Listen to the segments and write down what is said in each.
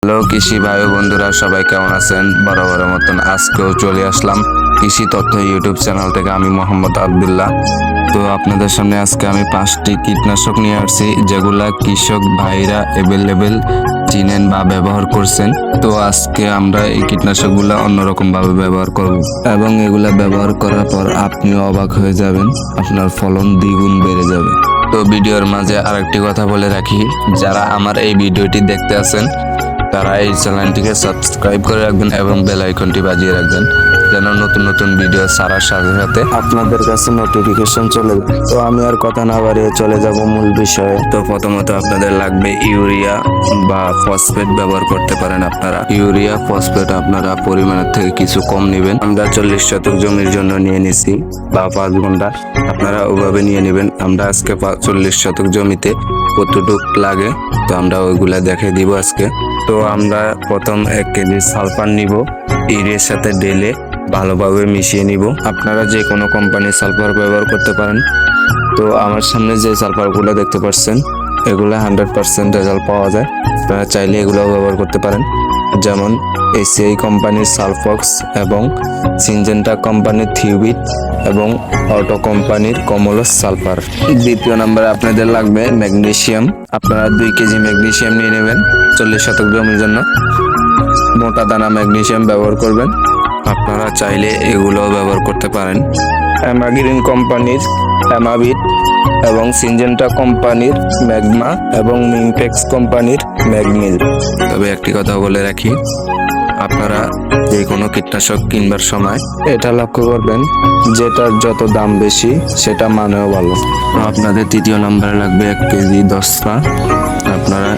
Hello কৃষি ভাই ও বন্ধুরা, সবাই কেমন আছেন? বরাবরের মতন আজকেও চলে আসলাম কৃষি তথ্য ইউটিউব চ্যানেল থেকে। আমি মোহাম্মদ আব্দুল্লাহ। তো আপনাদের সামনে আজকে আমি 5টি কীটনাশক নিয়ে আসছি, যেগুলা কৃষক ভাইরা অ্যাভেলেবেল চিনেন বা ব্যবহার করছেন। তো আজকে আমরা এই কীটনাশকগুলা অন্যরকম ভাবে ব্যবহার করব এবং এগুলা ব্যবহার করার পর আপনিও অবাক হয়ে যাবেন, আপনার ফলন দ্বিগুণ বেড়ে যাবে। তো ভিডিওর মাঝে আরেকটি কথা বলে রাখি, যারা আমার এই ভিডিওটি দেখতে আছেন তারা এই চ্যানেলটিকে সাবস্ক্রাইব করে রাখবেন এবং বেল আইকনটি বাজিয়ে রাখবেন, যেন নতুন নতুন ভিডিও ছাড়ার সাথে সাথে আপনাদের কাছে নোটিফিকেশন চলে যায়। তো আমি আর কথা না বাড়িয়ে চলে যাব মূল বিষয়ে। তো প্রথমত আপনাদের লাগবে ইউরিয়া বা ফসফেট ব্যবহার করতে পারেন আপনারা। ইউরিয়া ফসফেট আপনারা পরিমাণের থেকে কিছু কম নেবেন। আমরা 40 শতক জমির জন্য নিয়ে নিছি বা 5 ঘন্টা, আপনারা ওভাবে নিয়ে নেবেন। আমরা আজকে 40 শতক জমিতে কতটুক লাগে তো আমরা ওইগুলা দেখে দিব আজকে। তো আমরা প্রথম 1 কেজি সালফার নিব, ইউরিয়ার সাথে ঢেলে ভালোভাবে মিশিয়ে নিব। আপনারা যে কোনো কোম্পানির সালফার ব্যবহার করতে পারেন। তো আমার সামনে যে সালফারগুলো দেখতে পাচ্ছেন, এগুলো 100% রেজাল্ট পাওয়া যায়। আপনারা চাইলে এগুলো ব্যবহার করতে পারেন, যেমন এসিআই কোম্পানির সালফক্স এবং সিনজেন্টা কোম্পানির থিউবিট এবং অটো কোম্পানির কমলস সালফার। দ্বিতীয় নম্বরে আপনাদের লাগবে ম্যাগনেসিয়াম। আপনারা 2 কেজি ম্যাগনেসিয়াম নিয়ে নেবেন 40 শতক জমির জন্য। মোটা দানা ম্যাগনেসিয়াম ব্যবহার করবেন। আপনারা চাইলে এগুলোও ব্যবহার করতে পারেন। অ্যামাগ্রিন কোম্পানির অ্যামাভিট এবং সিনজেন্টা কোম্পানির ম্যাগমা এবং মিমপেক্স কোম্পানির ম্যাগনিল। তবে একটি কথা বলে রাখি, আপনারা যে কোনো কীটনাশক কিনবার সময় এটা লক্ষ্য করবেন, যেটার যত দাম বেশি সেটা মানেও ভালো। তো আপনাদের তৃতীয় নম্বরে লাগবে 1 কেজি দস্তা। আপনারা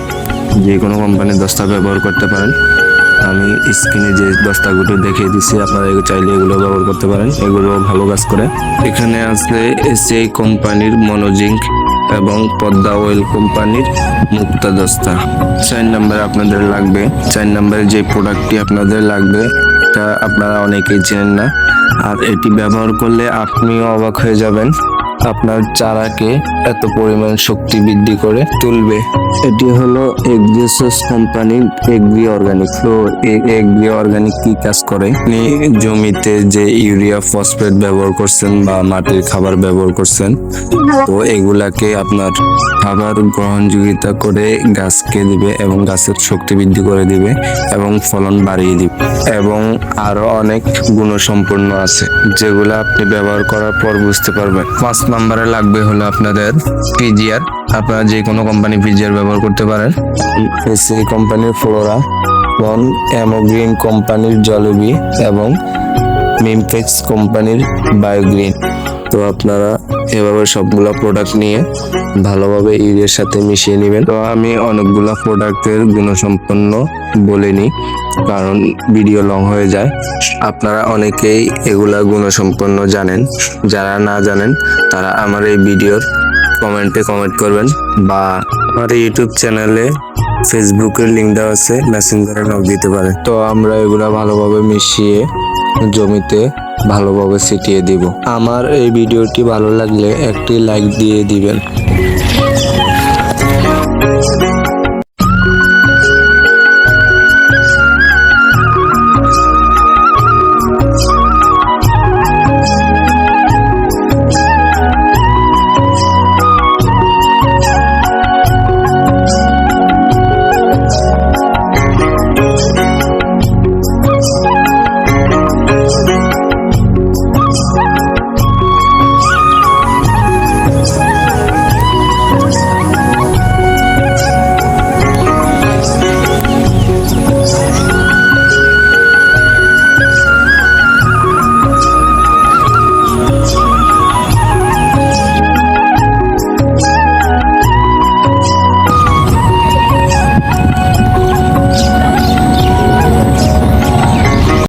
যে কোনো কোম্পানির দস্তা ব্যবহার করতে পারেন। আমি স্ক্রিনে যে দস্তাগুলো দেখিয়ে দিচ্ছি, আপনারা চাইলে এগুলো ব্যবহার করতে পারেন, এগুলো ভালো কাজ করে। এখানে আছে এসিআই কোম্পানির মনোজিঙ্ক এবং পদ্মা অয়েল কোম্পানির মুক্তা দস্তা। 4 নম্বরে আপনাদের লাগবে, 4 নম্বরে যে প্রোডাক্টটি আপনাদের লাগবে তা আপনারা অনেকেই চেনেন না, আর এটি ব্যবহার করলে আপনিও অবাক হয়ে যাবেন, আপনার চারাকে এত পরিমাণ শক্তি বৃদ্ধি করে তুলবে। এটি হলো এগ্রিসোস কোম্পানির এগ্রি অর্গানিক। তো এই এগ্রি অর্গানিক কি কাজ করে? আপনি জমিতে যে ইউরিয়া ফসফেট ব্যবহার করছেন বা মাটির খাবার ব্যবহার করছেন, তো এগুলাকে আপনার খাবার গ্রহণযোগিতা করে গাছকে দিবে এবং গাছের শক্তি বৃদ্ধি করে দিবে এবং ফলন বাড়িয়ে দিবে, এবং আরো অনেক গুণসম্পন্ন আছে যেগুলা আপনি ব্যবহার করার পর বুঝতে পারবেন। 5 নম্বরে লাগবে হলো আপনাদের পিজিআর। আপনারা যে কোনো কোম্পানি পিজিআর ব্যবহার করতে পারেন। এসিআই কোম্পানির ফ্লোরা, অ্যামাগ্রিন কোম্পানির জলবি এবং মিমপেক্স কোম্পানির বায়োগ্রিন। তো আপনারা এভাবে সবগুলা প্রোডাক্ট নিয়ে ভালোভাবে ইউরিয়ার সাথে মিশিয়ে নেবেন। তো আমি অনেকগুলা প্রোডাক্টের গুণসম্পন্ন বলিনি, কারণ ভিডিও লং হয়ে যায়। আপনারা অনেকেই এগুলা গুণসম্পন্ন জানেন, যারা না জানেন তারা আমার এই ভিডিওর কমেন্টে কমেন্ট করবেন, বা আমার ইউটিউব চ্যানেলে ফেসবুকের লিঙ্ক দেওয়া আছে, মেসেঞ্জারে নক দিতে পারে। তো আমরা এগুলা ভালোভাবে মিশিয়ে জমিতে ভালোভাবে ছিটিয়ে দিব। আমার এই ভিডিওটি ভালো লাগলে একটি লাইক দিয়ে দিবেন।